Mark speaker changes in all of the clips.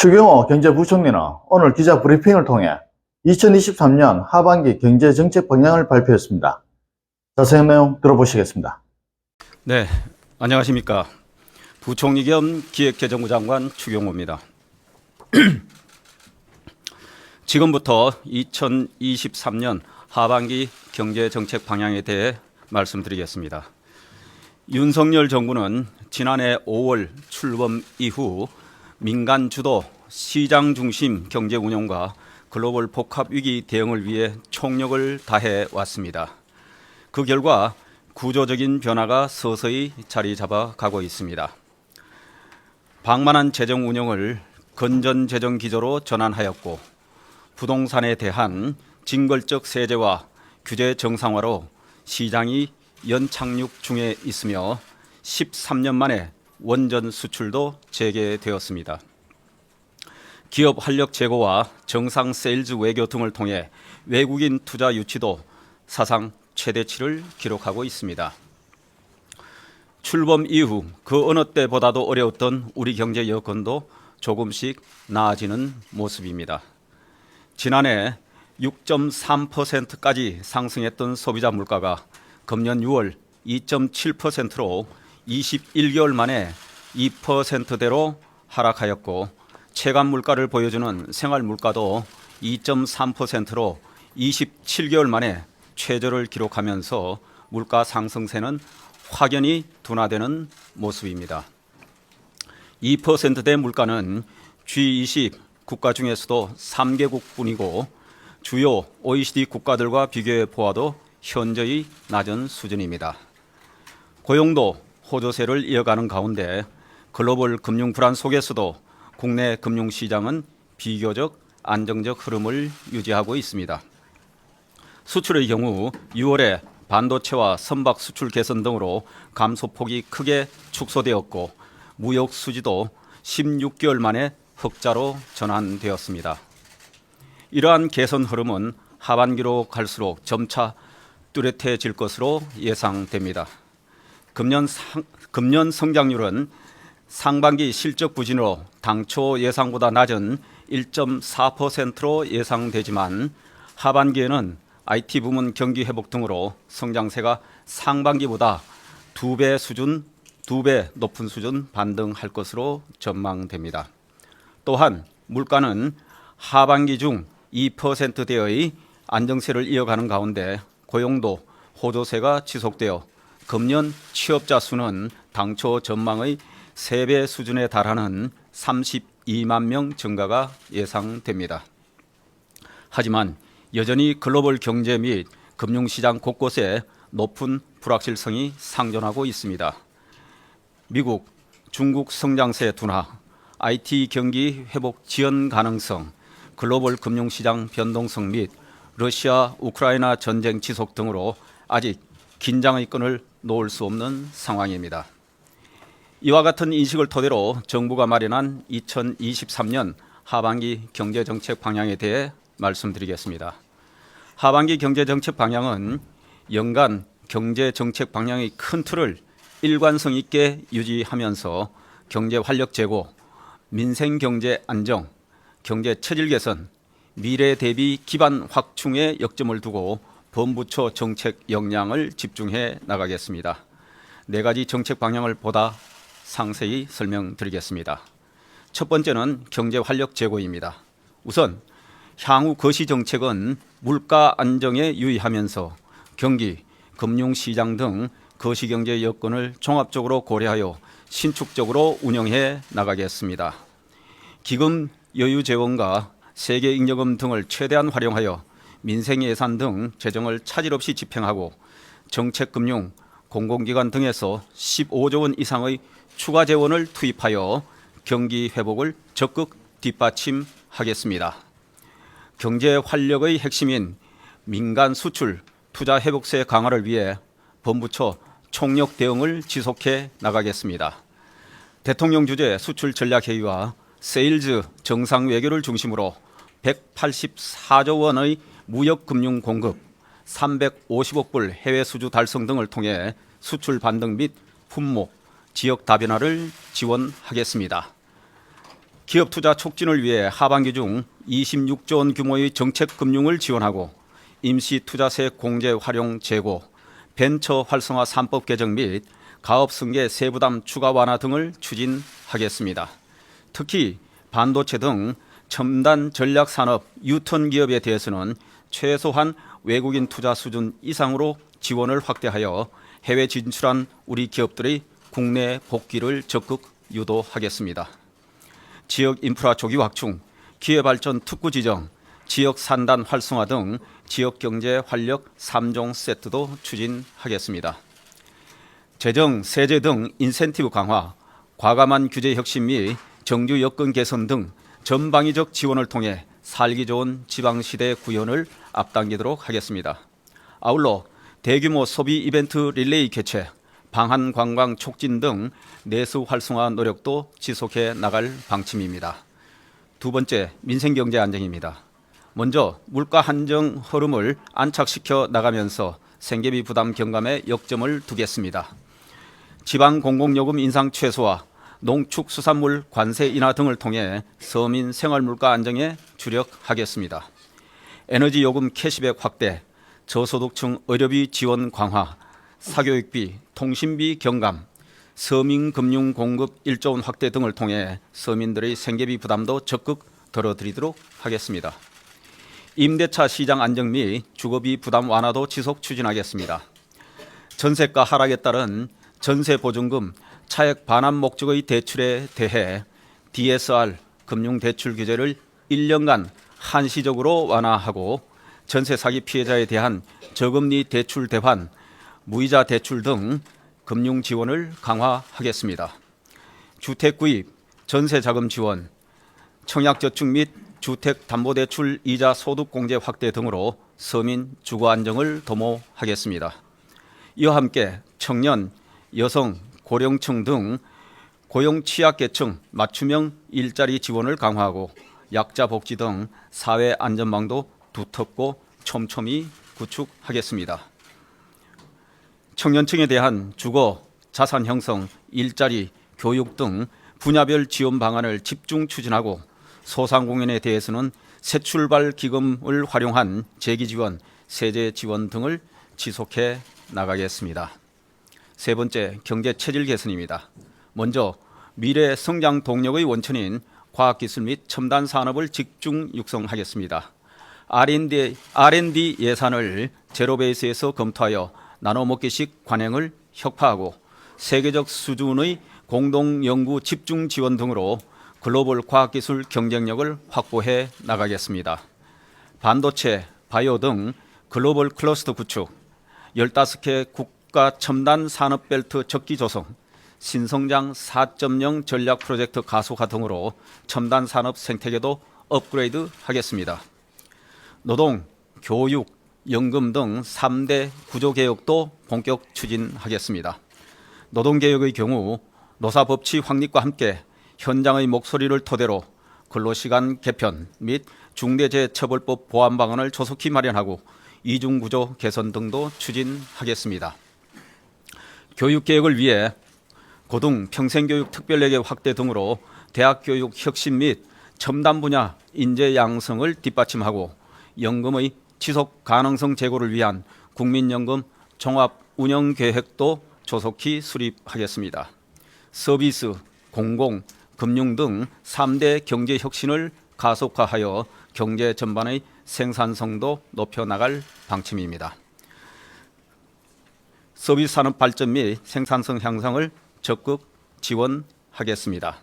Speaker 1: 추경호 경제부총리는 오늘 기자 브리핑을 통해 2023년 하반기 경제정책 방향을 발표했습니다. 자세한 내용 들어보시겠습니다.
Speaker 2: 네, 안녕하십니까. 부총리 겸 기획재정부 장관 추경호입니다. 지금부터 2023년 하반기 경제정책 방향에 대해 말씀드리겠습니다. 윤석열 정부는 지난해 5월 출범 이후 민간 주도 시장 중심 경제 운영과 글로벌 복합 위기 대응을 위해 총력을 다해 왔습니다. 그 결과 구조적인 변화가 서서히 자리 잡아 가고 있습니다. 방만한 재정 운영을 건전 재정 기조로 전환하였고, 부동산에 대한 징벌적 세제와 규제 정상화로 시장이 연착륙 중에 있으며 13년 만에 원전 수출도 재개되었습니다. 기업 활력 제고와 정상 세일즈 외교 등을 통해 외국인 투자 유치도 사상 최대치를 기록하고 있습니다. 출범 이후 그 어느 때보다도 어려웠던 우리 경제 여건도 조금씩 나아지는 모습입니다. 지난해 6.3%까지 상승했던 소비자 물가가 금년 6월 2.7%로 21개월 만에 2%대로 하락하였고, 체감 물가를 보여주는 생활 물가도 2.3%로 27개월 만에 최저를 기록하면서 물가 상승세는 확연히 둔화되는 모습입니다. 2%대 물가는 G20 국가 중에서도 3개국뿐이고 주요 OECD 국가들과 비교해 보아도 현저히 낮은 수준입니다. 고용도 호조세를 이어가는 가운데 글로벌 금융 불안 속에서도 국내 금융시장은 비교적 안정적 흐름을 유지하고 있습니다. 수출의 경우 6월에 반도체와 선박 수출 개선 등으로 감소폭이 크게 축소되었고, 무역 수지도 16개월 만에 흑자로 전환되었습니다. 이러한 개선 흐름은 하반기로 갈수록 점차 뚜렷해질 것으로 예상됩니다. 금년 성장률은 상반기 실적 부진으로 당초 예상보다 낮은 1.4%로 예상되지만, 하반기에는 IT 부문 경기 회복 등으로 성장세가 상반기보다 2배 높은 수준 반등할 것으로 전망됩니다. 또한 물가는 하반기 중 2%대의 안정세를 이어가는 가운데 고용도 호조세가 지속되어 금년 취업자 수는 당초 전망의 3배 수준에 달하는 32만 명 증가가 예상됩니다. 하지만 여전히 글로벌 경제 및 금융시장 곳곳에 높은 불확실성이 상존하고 있습니다. 미국, 중국 성장세 둔화, IT 경기 회복 지연 가능성, 글로벌 금융시장 변동성 및 러시아, 우크라이나 전쟁 지속 등으로 아직 긴장의 끈을 놓을 수 없는 상황입니다. 이와 같은 인식을 토대로 정부가 마련한 2023년 하반기 경제정책 방향에 대해 말씀드리겠습니다. 하반기 경제정책 방향은 연간 경제정책 방향의 큰 틀을 일관성 있게 유지하면서 경제 활력 제고, 민생 경제 안정, 경제 체질 개선, 미래 대비 기반 확충에 역점을 두고 범부처 정책 역량을 집중해 나가겠습니다. 4가지 정책 방향을 보다 상세히 설명드리겠습니다. 첫 번째는 경제 활력 제고입니다. 우선 향후 거시 정책은 물가 안정에 유의하면서 경기, 금융시장 등 거시경제 여건을 종합적으로 고려하여 신축적으로 운영해 나가겠습니다. 기금 여유 재원과 세계잉여금 등을 최대한 활용하여 민생예산 등 재정을 차질 없이 집행하고, 정책금융, 공공기관 등에서 15조 원 이상의 추가 재원을 투입하여 경기 회복을 적극 뒷받침하겠습니다. 경제 활력의 핵심인 민간 수출, 투자 회복세 강화를 위해 범부처 총력 대응을 지속해 나가겠습니다. 대통령 주재 수출 전략회의와 세일즈 정상 외교를 중심으로 184조 원의 무역 금융 공급, 350억 불 해외 수주 달성 등을 통해 수출 반등 및 품목, 지역 다변화를 지원하겠습니다. 기업 투자 촉진을 위해 하반기 중 26조 원 규모의 정책 금융을 지원하고 임시 투자세 공제 활용 재고, 벤처 활성화 3법 개정 및 가업 승계 세부담 추가 완화 등을 추진하겠습니다. 특히 반도체 등 첨단 전략 산업 유턴 기업에 대해서는 최소한 외국인 투자 수준 이상으로 지원을 확대하여 해외 진출한 우리 기업들의 국내 복귀를 적극 유도하겠습니다. 지역 인프라 조기 확충, 기회발전 특구 지정, 지역 산단 활성화 등 지역 경제 활력 3종 세트도 추진하겠습니다. 재정, 세제 등 인센티브 강화, 과감한 규제 혁신 및 정규 여건 개선 등 전방위적 지원을 통해 살기 좋은 지방시대 구현을 앞당기도록 하겠습니다. 아울러 대규모 소비 이벤트 릴레이 개최, 방한 관광 촉진 등 내수 활성화 노력도 지속해 나갈 방침입니다. 두 번째, 민생경제 안정입니다. 먼저 물가 한정 흐름을 안착시켜 나가면서 생계비 부담 경감에 역점을 두겠습니다. 지방 공공요금 인상 최소화, 농축수산물 관세 인하 등을 통해 서민 생활물가 안정에 주력하겠습니다. 에너지 요금 캐시백 확대, 저소득층 의료비 지원 강화, 사교육비, 통신비 경감, 서민 금융 공급 1조 원 확대 등을 통해 서민들의 생계비 부담도 적극 덜어드리도록 하겠습니다. 임대차 시장 안정 및 주거비 부담 완화도 지속 추진하겠습니다. 전세가 하락에 따른 전세보증금 차액 반환 목적의 대출에 대해 DSR 금융대출 규제를 1년간 한시적으로 완화하고 전세 사기 피해자에 대한 저금리 대출 대환, 무이자 대출 등 금융 지원을 강화하겠습니다. 주택 구입, 전세 자금 지원, 청약저축 및 주택담보대출 이자 소득 공제 확대 등으로 서민 주거 안정을 도모하겠습니다. 이와 함께 청년, 여성, 고령층 등 고용 취약계층 맞춤형 일자리 지원을 강화하고 약자 복지 등 사회 안전망도 두텁고 촘촘히 구축하겠습니다. 청년층에 대한 주거, 자산 형성, 일자리, 교육 등 분야별 지원 방안을 집중 추진하고 소상공인에 대해서는 새출발 기금을 활용한 재기 지원, 세제 지원 등을 지속해 나가겠습니다. 세 번째, 경제 체질 개선입니다. 먼저 미래 성장 동력의 원천인 과학기술 및 첨단 산업을 집중 육성하겠습니다. R&D 예산을 제로 베이스에서 검토하여 나눠먹기식 관행을 혁파하고 세계적 수준의 공동 연구 집중 지원 등으로 글로벌 과학기술 경쟁력을 확보해 나가겠습니다. 반도체, 바이오 등 글로벌 클러스터 구축, 15개 국가 첨단 산업벨트 적기 조성, 신성장 4.0 전략 프로젝트 가속화 등으로 첨단 산업 생태계도 업그레이드 하겠습니다. 노동, 교육, 연금 등 3대 구조개혁도 본격 추진하겠습니다. 노동개혁의 경우 노사법치 확립과 함께 현장의 목소리를 토대로 근로시간 개편 및 중대재해처벌법 보완 방안을 조속히 마련하고 이중구조 개선 등도 추진하겠습니다. 교육개혁을 위해 고등 평생교육 특별예계 확대 등으로 대학교육 혁신 및 첨단 분야 인재 양성을 뒷받침하고 연금의 지속 가능성 제고를 위한 국민연금 종합 운영 계획도 조속히 수립하겠습니다. 서비스, 공공, 금융 등 3대 경제 혁신을 가속화하여 경제 전반의 생산성도 높여나갈 방침입니다. 서비스 산업 발전 및 생산성 향상을 적극 지원하겠습니다.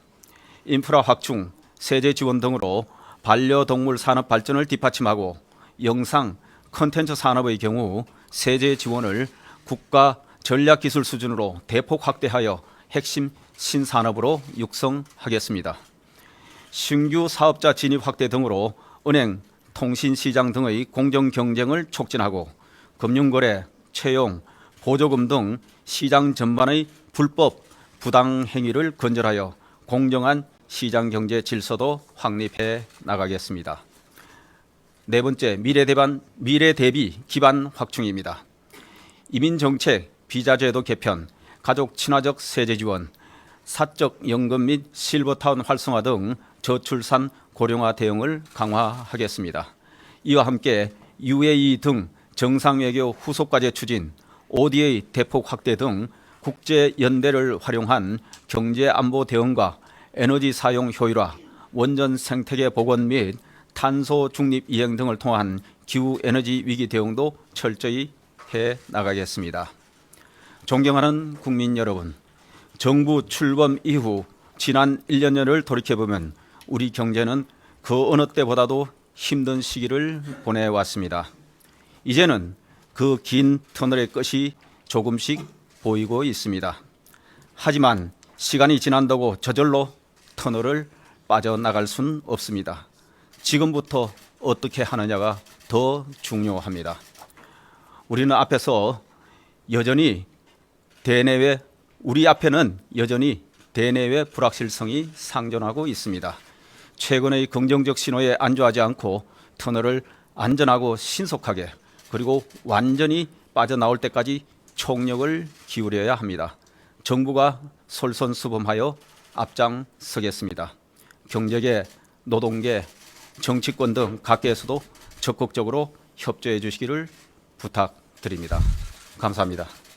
Speaker 2: 인프라 확충, 세제 지원 등으로 반려동물 산업 발전을 뒷받침하고 영상, 콘텐츠 산업의 경우 세제 지원을 국가 전략기술 수준으로 대폭 확대하여 핵심 신산업으로 육성하겠습니다. 신규 사업자 진입 확대 등으로 은행, 통신시장 등의 공정 경쟁을 촉진하고 금융거래, 채용, 보조금 등 시장 전반의 불법, 부당 행위를 근절하여 공정한 시장 경제 질서도 확립해 나가겠습니다. 네 번째, 미래 대비 기반 확충입니다. 이민정책, 비자제도 개편, 가족 친화적 세제 지원, 사적 연금 및 실버타운 활성화 등 저출산 고령화 대응을 강화하겠습니다. 이와 함께 UAE 등 정상외교 후속과제 추진, ODA 대폭 확대 등 국제 연대를 활용한 경제 안보 대응과 에너지 사용 효율화, 원전 생태계 복원 및 탄소 중립 이행 등을 통한 기후 에너지 위기 대응도 철저히 해 나가겠습니다. 존경하는 국민 여러분, 정부 출범 이후 지난 1년여를 돌이켜보면 우리 경제는 그 어느 때보다도 힘든 시기를 보내왔습니다. 이제는 그 긴 터널의 끝이 조금씩 보이고 있습니다. 하지만 시간이 지난다고 저절로 터널을 빠져나갈 수는 없습니다. 지금부터 어떻게 하느냐가 더 중요합니다. 우리는 앞에서 여전히 우리 앞에는 여전히 대내외 불확실성이 상존하고 있습니다. 최근의 긍정적 신호에 안주하지 않고 터널을 안전하고 신속하게 그리고 완전히 빠져나올 때까지 총력을 기울여야 합니다. 정부가 솔선수범하여 앞장서겠습니다. 경제계, 노동계, 정치권 등 각계에서도 적극적으로 협조해 주시기를 부탁드립니다. 감사합니다.